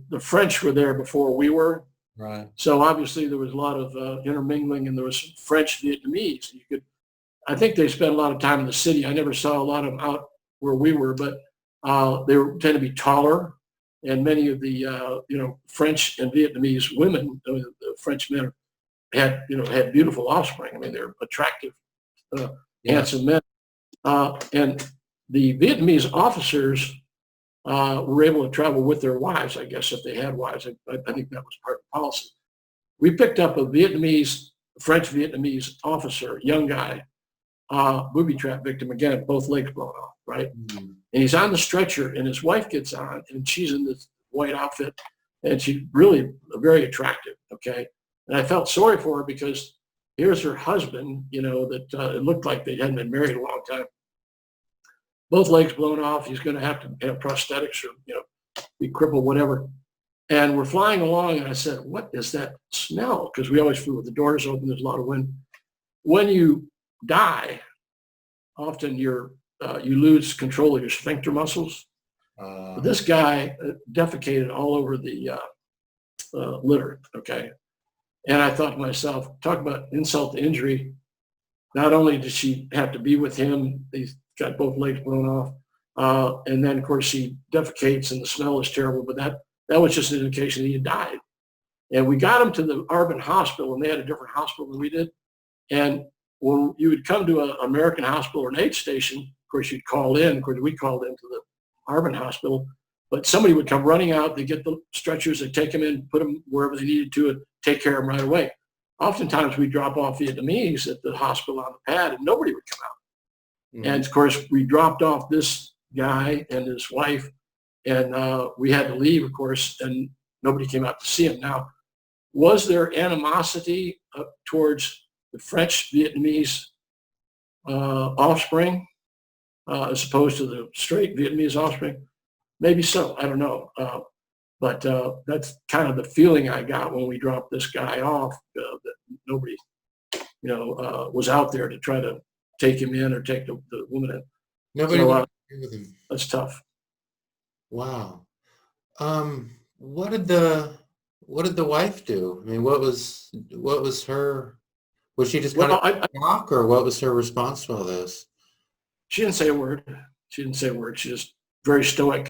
the French were there before we were. Right. So obviously there was a lot of intermingling, and there was some French Vietnamese. I think they spent a lot of time in the city. I never saw a lot of them out where we were, but tend to be taller, and many of the French and Vietnamese women, the French men had beautiful offspring. I mean, they're attractive, handsome men, and the Vietnamese officers were able to travel with their wives, I guess, if they had wives. I think that was part of the policy. We picked up a French Vietnamese officer, young guy, booby trap victim, again, both legs blown off, right? Mm-hmm. And he's on the stretcher, and his wife gets on, and she's in this white outfit, and she's really very attractive, okay? And I felt sorry for her because here's her husband, that it looked like they hadn't been married a long time. Both legs blown off. He's going to have to have prosthetics or, be crippled, whatever. And we're flying along, and I said, what is that smell? Because we always flew with the doors open. There's a lot of wind. When you die, often you lose control of your sphincter muscles. This guy defecated all over the litter, okay? And I thought to myself, talk about insult to injury. Not only did she have to be with him, he's got both legs blown off, and then, of course, she defecates, and the smell is terrible, but that was just an indication that he had died. And we got him to the Arbonne Hospital, and they had a different hospital than we did. And when you would come to an American hospital or an aid station, of course, you'd call in. Of course, we called into the Arbonne Hospital, but somebody would come running out. They get the stretchers, they take them in, put them wherever they needed to, and take care of them right away. Oftentimes, we drop off Vietnamese at the hospital on the pad, and nobody would come out. Mm-hmm. And, of course, we dropped off this guy and his wife, and we had to leave, of course, and nobody came out to see him. Now, was there animosity towards the French Vietnamese offspring as opposed to the straight Vietnamese offspring? Maybe so. I don't know. But that's kind of the feeling I got when we dropped this guy off, that nobody, was out there to try to take him in or take the woman in. Nobody wanted to be with him. That's tough. Wow. What did the wife do? I mean, what was her? Was she just kind of shocked, or what was her response to all this? She didn't say a word. She was very stoic.